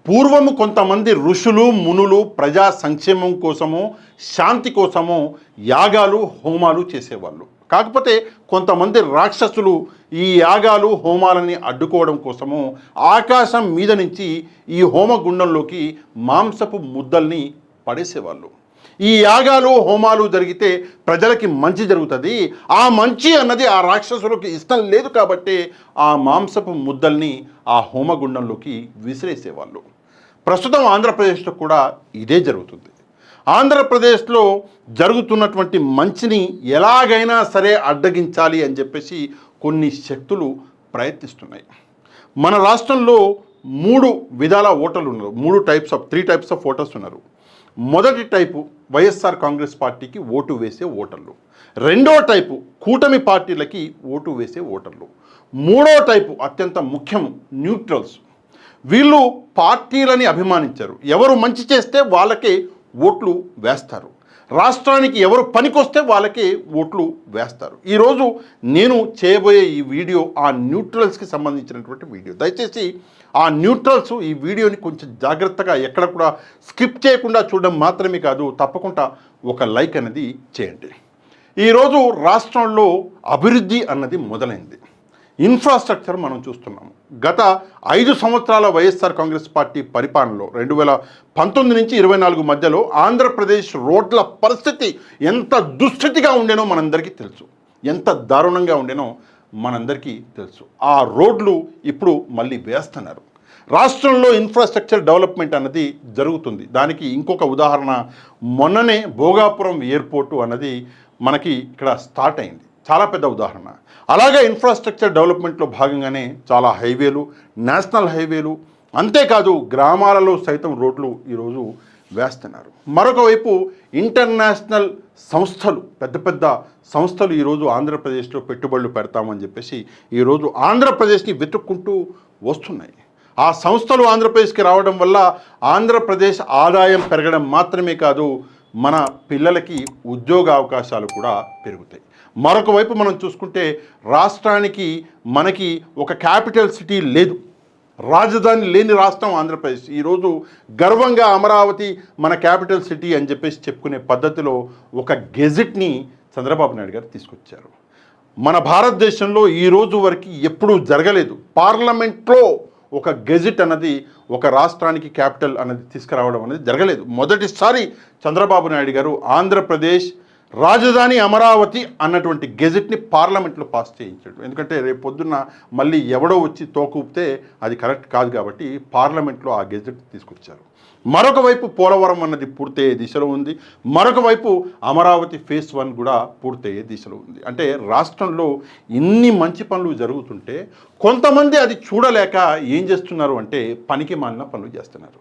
పూర్వము కొంతమంది ఋషులు మునులు ప్రజా సంక్షేమం కోసము శాంతి కోసము యాగాలు హోమాలు చేసేవాళ్ళు. కాకపోతే కొంతమంది రాక్షసులు ఈ యాగాలు హోమాలని అడ్డుకోవడం కోసము ఆకాశం మీద నుంచి ఈ హోమగుండంలోకి మాంసపు ముద్దల్ని పడేసేవాళ్ళు. ఈ యాగాలు హోమాలు జరిగితే ప్రజలకి మంచి జరుగుతుంది, ఆ మంచి అన్నది ఆ రాక్షసులకి ఇష్టం లేదు కాబట్టి ఆ మాంసపు ముద్దల్ని ఆ హోమగుండంలోకి విసిరేసేవాళ్ళు. ప్రస్తుతం ఆంధ్రప్రదేశ్లో కూడా ఇదే జరుగుతుంది. ఆంధ్రప్రదేశ్లో జరుగుతున్నటువంటి మంచిని ఎలాగైనా సరే అడ్డగించాలి అని చెప్పేసి కొన్ని శక్తులు ప్రయత్నిస్తున్నాయి. మన రాష్ట్రంలో 3 విధాల ఓటర్లు ఉన్నారు. 3 టైప్స్ ఆఫ్ ఓటర్స్ ఉన్నారు. మొదటి టైపు వైఎస్ఆర్ కాంగ్రెస్ పార్టీకి ఓటు వేసే ఓటర్లు, రెండో టైపు కూటమి పార్టీలకి ఓటు వేసే ఓటర్లు, మూడో టైపు అత్యంత ముఖ్యం న్యూట్రల్స్. వీళ్ళు పార్టీలని అభిమానించారు, ఎవరు మంచి చేస్తే వాళ్ళకే ఓట్లు వేస్తారు, రాష్ట్రానికి ఎవరు పనికొస్తే వాళ్ళకే ఓట్లు వేస్తారు. ఈరోజు నేను చేయబోయే ఈ వీడియో ఆ న్యూట్రల్స్కి సంబంధించినటువంటి వీడియో. దయచేసి ఆ న్యూట్రల్స్ ఈ వీడియోని కొంచెం జాగ్రత్తగా ఎక్కడ కూడా స్కిప్ చేయకుండా చూడడం మాత్రమే కాదు, తప్పకుండా ఒక లైక్ అనేది చేయండి. ఈరోజు రాష్ట్రంలో అభివృద్ధి అన్నది మొదలైంది. ఇన్ఫ్రాస్ట్రక్చర్ మనం చూస్తున్నాము. గత 5 సంవత్సరాల వైఎస్ఆర్ కాంగ్రెస్ పార్టీ పరిపాలనలో 2019 నుంచి 24 మధ్యలో ఆంధ్రప్రదేశ్ రోడ్ల పరిస్థితి ఎంత దుస్థితిగా ఉండేనో మనందరికీ తెలుసు, ఎంత దారుణంగా ఉండేనో మనందరికీ తెలుసు. ఆ రోడ్లు ఇప్పుడు మళ్ళీ వేస్తున్నారు. రాష్ట్రంలో ఇన్ఫ్రాస్ట్రక్చర్ డెవలప్మెంట్ అన్నది జరుగుతుంది. దానికి ఇంకొక ఉదాహరణ మొన్ననే భోగాపురం ఎయిర్పోర్టు అన్నది మనకి ఇక్కడ స్టార్ట్ అయింది, చాలా పెద్ద ఉదాహరణ. అలాగే ఇన్ఫ్రాస్ట్రక్చర్ డెవలప్మెంట్లో భాగంగానే చాలా హైవేలు, నేషనల్ హైవేలు, అంతేకాదు గ్రామాలలో సైతం రోడ్లు ఈరోజు వేస్తున్నారు. మరొక వైపు ఇంటర్నేషనల్ సంస్థలు, పెద్ద పెద్ద సంస్థలు ఈరోజు ఆంధ్రప్రదేశ్లో పెట్టుబడులు పెడతామని చెప్పేసి ఈరోజు ఆంధ్రప్రదేశ్ని వెతుక్కుంటూ వస్తున్నాయి. ఆ సంస్థలు ఆంధ్రప్రదేశ్కి రావడం వల్ల ఆంధ్రప్రదేశ్ ఆదాయం పెరగడం మాత్రమే కాదు, మన పిల్లలకి ఉద్యోగ అవకాశాలు కూడా పెరుగుతాయి. మరొక వైపు మనం చూసుకుంటే రాష్ట్రానికి మనకి ఒక క్యాపిటల్ సిటీ లేదు, రాజధాని లేని రాష్ట్రం ఆంధ్రప్రదేశ్. ఈరోజు గర్వంగా అమరావతి మన క్యాపిటల్ సిటీ అని చెప్పేసి చెప్పుకునే పద్ధతిలో ఒక గెజిట్ని చంద్రబాబు నాయుడు గారు తీసుకొచ్చారు. మన భారతదేశంలో ఈ రోజు వరకు ఎప్పుడూ జరగలేదు. పార్లమెంట్లో ఒక గెజిట్ అన్నది ఒక రాష్ట్రానికి క్యాపిటల్ అన్నది తీసుకురావడం అనేది జరగలేదు. మొదటిసారి చంద్రబాబు నాయుడు గారు ఆంధ్రప్రదేశ్ రాజధాని అమరావతి అన్నటువంటి గెజిట్ని పార్లమెంట్లో పాస్ చేయించాడు. ఎందుకంటే రేపు పొద్దున్న మళ్ళీ ఎవడో వచ్చి తోకూపితే అది కరెక్ట్ కాదు కాబట్టి పార్లమెంట్లో ఆ గెజిట్ తీసుకొచ్చారు. మరొక వైపు పోలవరం అన్నది పూర్తయ్యే దిశలో ఉంది, మరొక వైపు అమరావతి ఫేజ్ 1 కూడా పూర్తయ్యే దిశలో ఉంది. అంటే రాష్ట్రంలో ఇన్ని మంచి పనులు జరుగుతుంటే కొంతమంది అది చూడలేక ఏం చేస్తున్నారు అంటే పనికి మాలిన పనులు చేస్తున్నారు.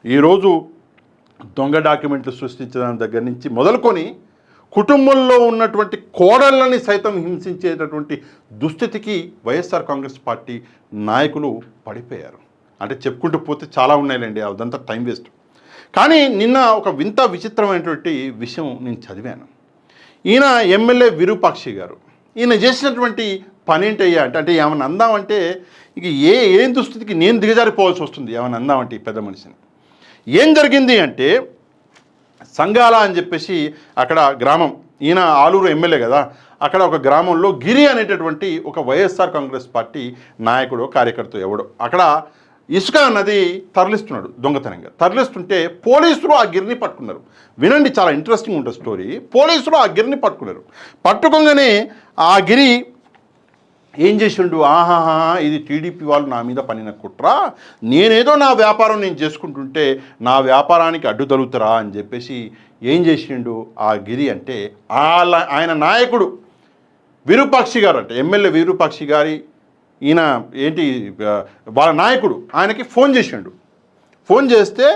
ఈరోజు దొంగ డాక్యుమెంట్లు సృష్టించడం దగ్గర నుంచి మొదలుకొని కుటుంబంలో ఉన్నటువంటి కోడళ్ళని సైతం హింసించేటటువంటి దుస్థితికి వైఎస్ఆర్ కాంగ్రెస్ పార్టీ నాయకులు పడిపోయారు. అంటే చెప్పుకుంటూ పోతే చాలా ఉన్నాయిలేండి, అదంతా టైం వేస్ట్. కానీ నిన్న ఒక వింత విచిత్రమైనటువంటి విషయం నేను చదివాను. ఈయన ఎమ్మెల్యే విరూపాక్షి గారు, ఈయన చేసినటువంటి పని ఏంటయ్యా అంటే ఏమైనా అందామంటే ఇక ఏం దుస్థితికి నేను దిగజారిపోవాల్సి వస్తుంది ఏమైనా అందామంటే పెద్ద మనిషిని. ఏం జరిగింది అంటే సంగాల అని చెప్పేసి అక్కడ గ్రామం, ఈయన ఆలూరు ఎమ్మెల్యే కదా, అక్కడ ఒక గ్రామంలో గిరి అనేటటువంటి ఒక వైఎస్ఆర్ కాంగ్రెస్ పార్టీ నాయకుడు కార్యకర్త ఎవడో అక్కడ ఇసుక అన్నది తరలిస్తున్నాడు, దొంగతనంగా తరలిస్తుంటే పోలీసులు ఆ గిరిని పట్టుకున్నారు. వినండి, చాలా ఇంట్రెస్టింగ్ ఉంటుంది స్టోరీ. పోలీసులు ఆ గిరిని పట్టుకున్నారు. పట్టుకోగానే ఆ గిరి ఏం చేసిండు, ఆహాహా ఇది టీడీపీ వాళ్ళు నా మీద పనిన కుట్రా, నేనేదో నా వ్యాపారం నేను చేసుకుంటుంటే నా వ్యాపారానికి అడ్డు తగులుతారా అని చెప్పేసి ఏం చేసిండు ఆ గిరి అంటే ఆయన నాయకుడు విరూపాక్షి గారు అంటే ఎమ్మెల్యే విరూపాక్షి గారి ఈయన ఏంటి వాళ్ళ నాయకుడు ఆయనకి ఫోన్ చేసిండు. ఫోన్ చేస్తే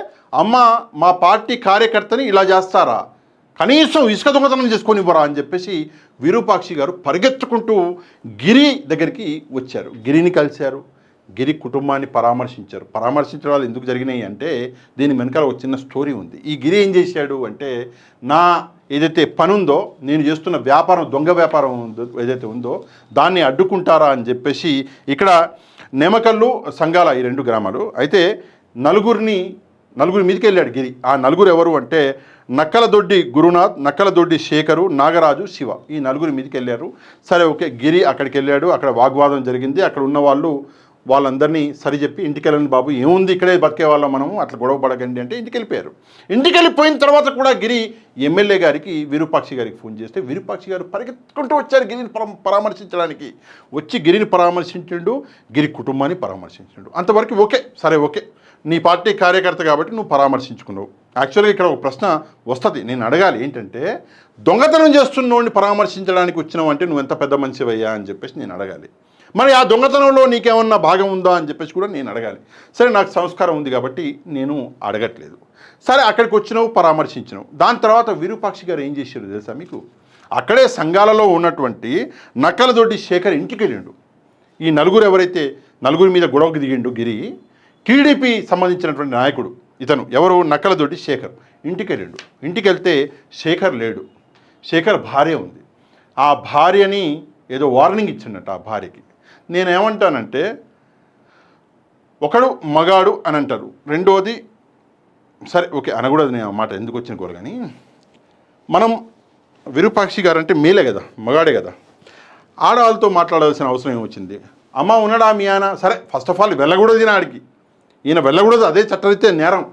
అమ్మ మా పార్టీ కార్యకర్తని ఇలా చేస్తారా, కనీసం ఇసుక దొంగతనం చేసుకొని ఇవ్వరా అని చెప్పేసి విరూపాక్షి గారు పరిగెత్తుకుంటూ గిరి దగ్గరికి వచ్చారు. గిరిని కలిశారు, గిరి కుటుంబాన్ని పరామర్శించడం వల్ల ఎందుకు జరిగినాయి అంటే దీని వెనకాల ఒక చిన్న స్టోరీ ఉంది. ఈ గిరి ఏం చేశాడు అంటే నా ఏదైతే పని ఉందో, నేను చేస్తున్న వ్యాపారం, దొంగ వ్యాపారం ఏదైతే ఉందో దాన్ని అడ్డుకుంటారా అని చెప్పేసి ఇక్కడ నెమకల్లు సంగాల ఈ 2 గ్రామాలు. అయితే నలుగురి మీదకి వెళ్ళాడు గిరి. ఆ నలుగురు ఎవరు అంటే నక్కలదొడ్డి గురునాథ్, నక్కలదొడ్డి శేఖరు, నాగరాజు, శివ. ఈ నలుగురి మీదకి వెళ్ళారు. సరే ఓకే, గిరి అక్కడికి వెళ్ళాడు. అక్కడ వాగ్వాదం జరిగింది. అక్కడ ఉన్న వాళ్ళందరినీ సరిచెప్పి ఇంటికి వెళ్ళండి బాబు, ఏముంది ఇక్కడే బతికే వాళ్ళం మనము, అట్లా గొడవ పడకండి అంటే ఇంటికి వెళ్ళిపోయారు. ఇంటికి వెళ్ళిపోయిన తర్వాత కూడా గిరి ఎమ్మెల్యే గారికి, విరూపాక్షి గారికి ఫోన్ చేస్తే విరూపాక్షి గారు పరిగెత్తుకుంటూ వచ్చారు గిరిని పరామర్శించడానికి. వచ్చి గిరిని పరామర్శించిండు, గిరి కుటుంబాన్ని పరామర్శించిండు. అంతవరకు ఓకే, సరే ఓకే, నీ పార్టీ కార్యకర్త కాబట్టి నువ్వు పరామర్శించుకున్నావు. యాక్చువల్గా ఇక్కడ ఒక ప్రశ్న వస్తుంది, నేను అడగాలి. ఏంటంటే దొంగతనం చేస్తున్నోడిని పరామర్శించడానికి వచ్చినావు అంటే నువ్వు ఎంత పెద్ద మనిషివయ్యా అని చెప్పేసి నేను అడగాలి. మరి ఆ దొంగతనంలో నీకేమన్నా భాగం ఉందా అని చెప్పేసి కూడా నేను అడగాలి. సరే, నాకు సంస్కారం ఉంది కాబట్టి నేను అడగట్లేదు. సరే, అక్కడికి వచ్చినావు, పరామర్శించినావు. దాని తర్వాత విరూపాక్షి గారు ఏం చేశారు తెలుసా మీకు? అక్కడే సంఘాలలో ఉన్నటువంటి నక్కలదొడ్డి శేఖర్ ఇంటికి వెళ్ళిండు. ఈ నలుగురు ఎవరైతే నలుగురి మీద గొడవకు దిగిండు గిరి, టీడీపీ సంబంధించినటువంటి నాయకుడు ఇతను ఎవరు, నక్కలదొడ్డి శేఖర్ ఇంటికి వెళ్ళిండు. ఇంటికి వెళ్తే శేఖర్ లేడు. శేఖర్ భార్య ఉంది. ఆ భార్యని ఏదో వార్నింగ్ ఇచ్చిండట ఆ భార్యకి. నేనేమంటానంటే, ఒకడు మగాడు అని అంటారు, రెండోది సరే ఓకే అనకూడదు, నేను ఆ మాట ఎందుకు వచ్చిన కూర. కానీ మనం విరూపాక్షి గారు అంటే మేలే కదా, మగాడే కదా, ఆడవాళ్ళతో మాట్లాడాల్సిన అవసరం ఏమొచ్చింది? అమ్మ ఉన్నాడా మీ ఆయన? సరే, ఫస్ట్ ఆఫ్ ఆల్ వెళ్ళకూడదు ఈయన, ఈయన వెళ్ళకూడదు, అదే చట్టరీత్యా నేరం.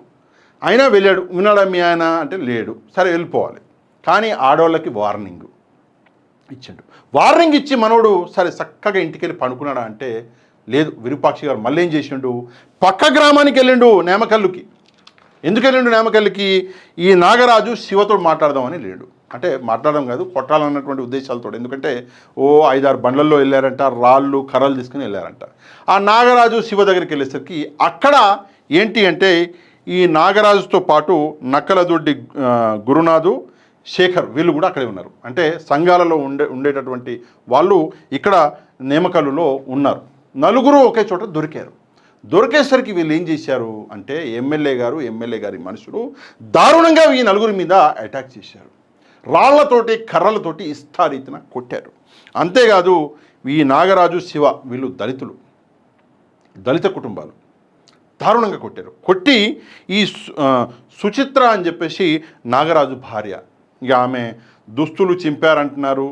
అయినా వెళ్ళాడు. ఉన్నాడా మీ ఆయన అంటే లేడు. సరే, వెళ్ళిపోవాలి. కానీ ఆడవాళ్ళకి వార్నింగ్ ఇచ్చిండు. వార్నింగ్ ఇచ్చి మనోడు సరే చక్కగా ఇంటికి వెళ్ళి పడుకున్నాడా అంటే లేదు. విరూపాక్షి గారు మళ్ళీ ఏం చేసిండు, పక్క గ్రామానికి వెళ్ళిండు, నేమకల్లుకి. ఎందుకు వెళ్ళిండు నేమకల్లుకి? ఈ నాగరాజు శివతో మాట్లాడదామని లేడు. అంటే మాట్లాడడం కాదు, కొట్టాలన్నటువంటి ఉద్దేశాలతో. ఎందుకంటే 5-6 బండ్లలో వెళ్ళారంట, రాళ్ళు కర్రలు తీసుకుని వెళ్ళారంట. ఆ నాగరాజు శివ దగ్గరికి వెళ్ళేసరికి అక్కడ ఏంటి అంటే ఈ నాగరాజుతో పాటు నక్కలదొడ్డి గురునాథు, శేఖర్ వీళ్ళు కూడా అక్కడే ఉన్నారు. అంటే సంఘాలలో ఉండేటటువంటి వాళ్ళు ఇక్కడ నేమకల్లులో ఉన్నారు. నలుగురు ఒకే చోట దొరికారు. దొరికేసరికి వీళ్ళు ఏం చేశారు అంటే ఎమ్మెల్యే గారి మనుషులు దారుణంగా ఈ నలుగురి మీద అటాక్ చేశారు. రాళ్లతోటి కర్రలతోటి ఇష్టారీతిన కొట్టారు. అంతేకాదు ఈ నాగరాజు శివ వీళ్ళు దళిత కుటుంబాలు, దారుణంగా కొట్టారు. కొట్టి ఈ సుచిత్ర అని చెప్పేసి నాగరాజు భార్య, ఇక ఆమె దుస్తులు చింపారంటున్నారు,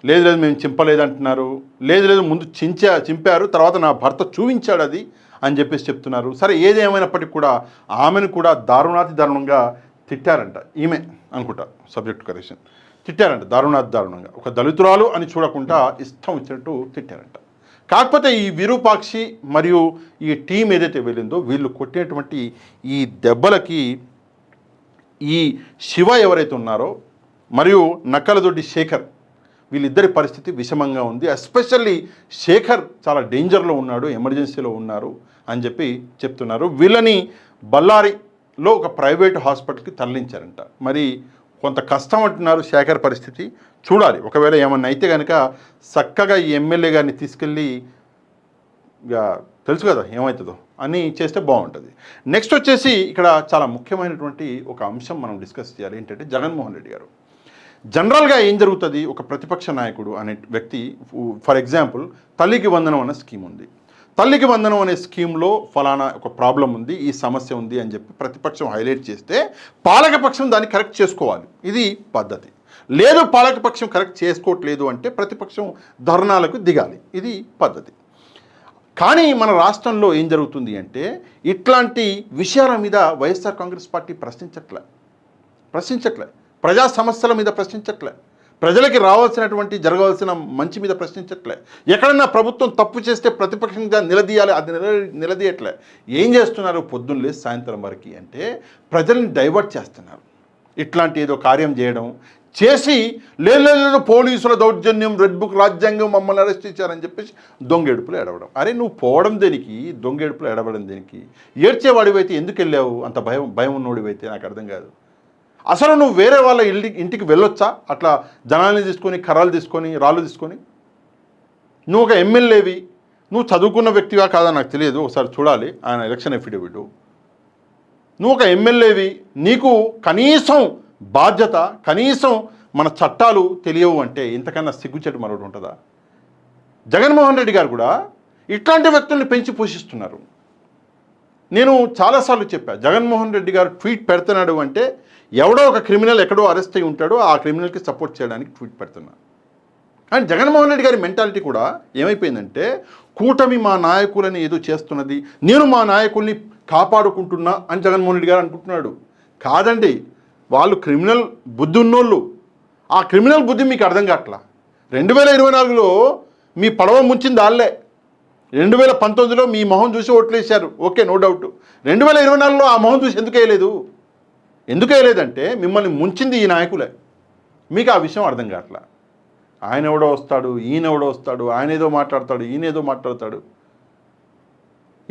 లేదు మేము చింపలేదంటున్నారు, లేదు ముందు చింపారు, తర్వాత నా భర్త చూపించాడు అది అని చెప్పేసి చెప్తున్నారు. సరే, ఏదేమైనప్పటికీ కూడా ఆమెను కూడా దారుణంగా తిట్టారంట. ఈమె అనుకుంటా, సబ్జెక్ట్ కరెక్షన్, తిట్టారంట దారుణంగా. ఒక దళితురాలు అని చూడకుండా ఇష్టం వచ్చినట్టు తిట్టారంట. కాకపోతే ఈ విరూపాక్షి మరియు ఈ టీం ఏదైతే వెళ్ళిందో వీళ్ళు కొట్టినటువంటి ఈ దెబ్బలకి ఈ శివ ఎవరైతే ఉన్నారో మరియు నక్కలదొడ్డి శేఖర్ వీళ్ళిద్దరి పరిస్థితి విషమంగా ఉంది. ఎస్పెషల్లీ శేఖర్ చాలా డేంజర్లో ఉన్నాడు, ఎమర్జెన్సీలో ఉన్నారు అని చెప్పి చెప్తున్నారు. వీళ్ళని బళ్ళారిలో ఒక ప్రైవేట్ హాస్పిటల్కి తరలించారంట. మరి కొంత కష్టం అంటున్నారు శేఖర్ పరిస్థితి. చూడాలి, ఒకవేళ ఏమన్నా అయితే కనుక చక్కగా ఈ ఎమ్మెల్యే గారిని తీసుకెళ్ళి, ఇక తెలుసు కదా ఏమవుతుందో అని చేస్తే బాగుంటుంది. నెక్స్ట్ వచ్చేసి ఇక్కడ చాలా ముఖ్యమైనటువంటి ఒక అంశం మనం డిస్కస్ చేయాలి. ఏంటంటే జగన్మోహన్ రెడ్డి గారు జనరల్గా ఏం జరుగుతుంది, ఒక ప్రతిపక్ష నాయకుడు అనే వ్యక్తి, ఫర్ ఎగ్జాంపుల్ తల్లికి వందనం అనే స్కీమ్ ఉంది. తల్లికి వందనం అనే స్కీమ్లో ఫలానా ఒక ప్రాబ్లం ఉంది, ఈ సమస్య ఉంది అని చెప్పి ప్రతిపక్షం హైలైట్ చేస్తే పాలకపక్షం దాన్ని కరెక్ట్ చేసుకోవాలి. ఇది పద్ధతి. లేదు పాలకపక్షం కరెక్ట్ చేసుకోవట్లేదు అంటే ప్రతిపక్షం ధర్నాలకు దిగాలి. ఇది పద్ధతి. కానీ మన రాష్ట్రంలో ఏం జరుగుతుంది అంటే ఇట్లాంటి విషయాల మీద వైఎస్ఆర్ కాంగ్రెస్ పార్టీ ప్రశ్నించట్లే, ప్రజా సమస్యల మీద ప్రశ్నించట్లే, ప్రజలకి రావాల్సినటువంటి జరగాల్సిన మంచి మీద ప్రశ్నించట్లే. ఎక్కడన్నా ప్రభుత్వం తప్పు చేస్తే ప్రతిపక్షంగా నిలదీయాలి, అది నిలదీయట్లే. ఏం చేస్తున్నారు పొద్దున్న లేసి సాయంత్రం వరకు అంటే ప్రజల్ని డైవర్ట్ చేస్తున్నారు. ఇట్లాంటి ఏదో కార్యం చేయడం చేసి లేదు పోలీసుల దౌర్జన్యం, రెడ్ బుక్ రాజ్యాంగం మమ్మల్ని అరెస్ట్ చేశారని చెప్పేసి దొంగేడుపులు ఏడవడం. అరే నువ్వు పోవడం దేనికి, దొంగేడుపులు ఏడవడం దేనికి? ఏడ్చేవాడివైతే ఎందుకు వెళ్ళావు? అంత భయం ఉన్నోడివైతే నాకు అర్థం కాదు. అసలు నువ్వు వేరే వాళ్ళ ఇంటికి వెళ్ళొచ్చా అట్లా జనాల్ని తీసుకొని, కర్రలు తీసుకొని, రాళ్ళు తీసుకొని? నువ్వు ఒక ఎమ్మెల్యేవి, నువ్వు చదువుకున్న వ్యక్తిగా కాదా నాకు తెలియదు, ఒకసారి చూడాలి ఆయన ఎలక్షన్ ఎఫిడవిట్. నువ్వు ఒక ఎమ్మెల్యేవి, నీకు కనీసం బాధ్యత, కనీసం మన చట్టాలు తెలియవు అంటే ఇంతకన్నా సిగ్గుచెట్టు మరొకటి ఉంటుందా? జగన్మోహన్ రెడ్డి గారు కూడా ఇట్లాంటి వ్యక్తుల్ని పెంచి పోషిస్తున్నారు. నేను చాలాసార్లు చెప్పా, జగన్మోహన్ రెడ్డి గారు ట్వీట్ పెడుతున్నాడు అంటే ఎవడో ఒక క్రిమినల్ ఎక్కడో అరెస్ట్ అయి ఉంటాడో ఆ క్రిమినల్కి సపోర్ట్ చేయడానికి ట్వీట్ పెడుతున్నా. అండ్ జగన్మోహన్ రెడ్డి గారి మెంటాలిటీ కూడా ఏమైపోయిందంటే, కూటమి మా నాయకులని ఏదో చేస్తున్నది, నేను మా నాయకుల్ని కాపాడుకుంటున్నా అని జగన్మోహన్ రెడ్డి గారు అనుకుంటున్నాడు. కాదండి, వాళ్ళు క్రిమినల్ బుద్ధి ఉన్నోళ్ళు. ఆ క్రిమినల్ బుద్ధి మీకు అర్థం కావట్లా. 2024లో మీ పడవ ముంచింది వాళ్ళే. 2019లో మీ మొహం చూసి ఓట్లేశారు, ఓకే, నో డౌట్. 2024లో ఆ మొహం చూసి ఎందుకు వేయలేదంటే మిమ్మల్ని ముంచింది ఈ నాయకులే. మీకు ఆ విషయం అర్థం కావట్లా. ఆయన ఎవడో వస్తాడు, ఈయన ఎవడో వస్తాడు, ఆయన ఏదో మాట్లాడతాడు, ఈయన ఏదో మాట్లాడతాడు.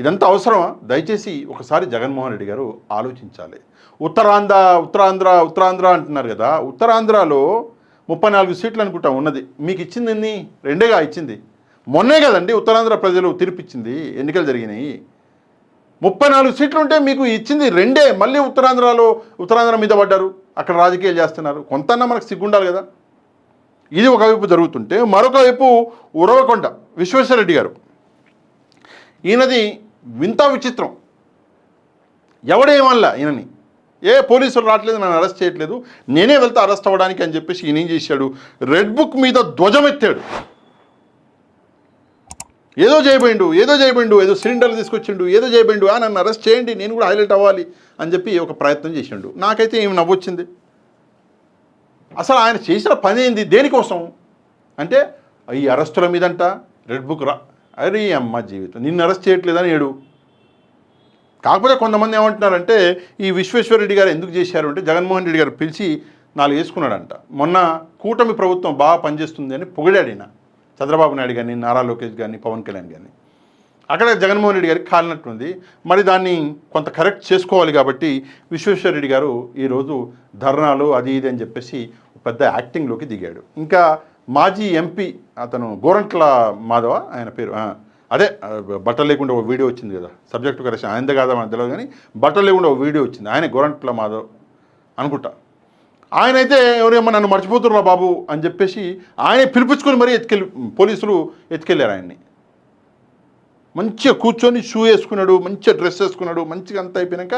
ఇదంతా అవసరమా? దయచేసి ఒకసారి జగన్మోహన్ రెడ్డి గారు ఆలోచించాలి. ఉత్తరాంధ్ర అంటున్నారు కదా, ఉత్తరాంధ్రలో 34 సీట్లు అనుకుంటా ఉన్నది. మీకు ఇచ్చింది ఎన్ని? 2గా ఇచ్చింది. మొన్నే కదండి ఉత్తరాంధ్ర ప్రజలు తీర్పిచ్చింది, ఎన్నికలు జరిగినాయి. 34 సీట్లు ఉంటే మీకు ఇచ్చింది 2. మళ్ళీ ఉత్తరాంధ్ర మీద పడ్డారు, అక్కడ రాజకీయాలు చేస్తున్నారు. కొంతన్నా మనకు సిగ్గుండాలి కదా. ఇది ఒకవైపు జరుగుతుంటే, మరొక వైపు ఉరవకొండ విశ్వేశ్వరరెడ్డి గారు, ఈయనది వింత విచిత్రం. ఎవడేమల్లా ఈయనని, పోలీసులు రావట్లేదు, నన్ను అరెస్ట్ చేయట్లేదు, నేనే వెళ్తే అరెస్ట్ అవ్వడానికి అని చెప్పేసి ఈయన ఏం చేశాడు, రెడ్ బుక్ మీద ధ్వజం ఎత్తాడు. ఏదో చేయబోయిండు, ఏదో సిలిండర్ తీసుకొచ్చిండు, ఏదో చేయబోయిండు, నన్ను అరెస్ట్ చేయండి, నేను కూడా హైలైట్ అవ్వాలి అని చెప్పి ఒక ప్రయత్నం చేసిండు. నాకైతే ఏమి నవ్వొచ్చింది. అసలు ఆయన చేసిన పని ఏంది, దేనికోసం అంటే, ఈ అరెస్టుల మీదంట రెడ్ బుక్ అరే అమ్మ జీవితం, నిన్ను అరెస్ట్ చేయట్లేదని ఏడు. కాకపోతే కొంతమంది ఏమంటున్నారంటే, ఈ విశ్వేశ్వరరెడ్డి గారు ఎందుకు చేశారు అంటే, జగన్మోహన్ రెడ్డి గారు పిలిచి 4 వేసుకున్నాడంట. మొన్న కూటమి ప్రభుత్వం బాగా పనిచేస్తుంది అని పొగిడాడిన చంద్రబాబు నాయుడు గారిని, నారా లోకేష్ గారిని, పవన్ కళ్యాణ్ గారిని. అక్కడ జగన్మోహన్ రెడ్డి గారికి కాలినట్టుంది. మరి దాన్ని కొంత కరెక్ట్ చేసుకోవాలి కాబట్టి విశ్వేశ్వరరెడ్డి గారు ఈరోజు ధర్నాలు అది ఇది అని చెప్పేసి పెద్ద యాక్టింగ్లోకి దిగాడు. ఇంకా మాజీ ఎంపీ అతను గోరంట్ల మాధవ ఆయన పేరు, అదే బట్టలు లేకుండా ఒక వీడియో వచ్చింది కదా, సబ్జెక్టు కరెక్షన్ ఆయనదే కాదా మనకు తెలియదు కానీ బట్టలు లేకుండా ఒక వీడియో వచ్చింది, ఆయన గోరంట్ల మాధవ్ అనుకుంటా. ఆయన అయితే ఎవరేమో నన్ను మర్చిపోతుర్రా బాబు అని చెప్పేసి ఆయనే పిలిపించుకొని మరీ పోలీసులు ఎత్తుకెళ్ళారు ఆయన్ని. మంచిగా కూర్చొని షూ వేసుకున్నాడు, మంచిగా డ్రెస్ వేసుకున్నాడు, మంచిగా అంతా అయిపోయాక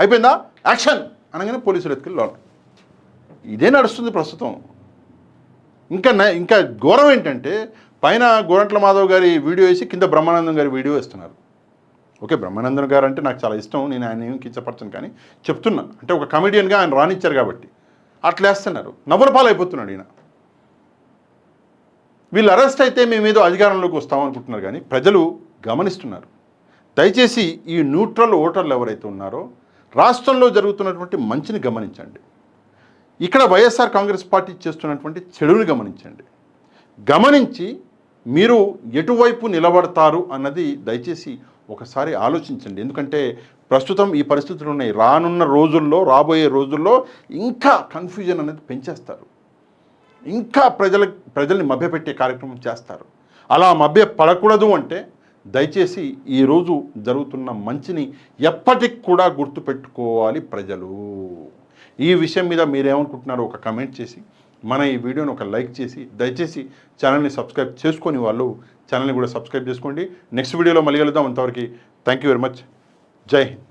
అయిపోయిందా యాక్షన్ అనగానే పోలీసులు ఎత్తుకెళ్ళి. ఇదే నడుస్తుంది ప్రస్తుతం. ఇంకా ఘోరం ఏంటంటే, పైన గోరంట్ల మాధవ్ గారి వీడియో వేసి కింద బ్రహ్మానందం గారి వీడియో వేస్తున్నారు. ఓకే, బ్రహ్మానందం గారు అంటే నాకు చాలా ఇష్టం, నేను ఆయన ఏం కించపరచను, కానీ చెప్తున్నా అంటే ఒక కమెడియన్గా ఆయన రానిచ్చారు కాబట్టి అట్లా వేస్తున్నారు. నవ్వుల పాలైపోతున్నాడు ఈయన. వీళ్ళు అరెస్ట్ అయితే మేమేదో అధికారంలోకి వస్తామనుకుంటున్నారు, కానీ ప్రజలు గమనిస్తున్నారు. దయచేసి ఈ న్యూట్రల్ ఓటర్లు ఎవరైతే ఉన్నారో రాష్ట్రంలో జరుగుతున్నటువంటి మంచిని గమనించండి. ఇక్కడ వైఎస్ఆర్ కాంగ్రెస్ పార్టీ చేస్తున్నటువంటి చెడుని గమనించి మీరు ఎటువైపు నిలబడతారు అన్నది దయచేసి ఒకసారి ఆలోచించండి. ఎందుకంటే ప్రస్తుతం ఈ పరిస్థితులు ఉన్నాయి. రాబోయే రోజుల్లో ఇంకా కన్ఫ్యూజన్ అనేది పెంచేస్తారు, ఇంకా ప్రజల్ని మభ్యపెట్టే కార్యక్రమం చేస్తారు. అలా మభ్య పడకూడదు అంటే దయచేసి ఈరోజు జరుగుతున్న మంచిని ఎప్పటికి కూడా గుర్తుపెట్టుకోవాలి ప్రజలు. ఈ విషయం మీద మీరేమనుకుంటున్నారో ఒక కమెంట్ చేసి, మన ఈ వీడియోని ఒక లైక్ చేసి, దయచేసి ఛానల్ని సబ్స్క్రైబ్ చేసుకొని వాళ్ళు ఛానల్ని కూడా సబ్స్క్రైబ్ చేసుకోండి. నెక్స్ట్ వీడియోలో మళ్ళీ కలుద్దాం. అంతవరకు థ్యాంక్ యూ వెరీ మచ్. జై హింద్.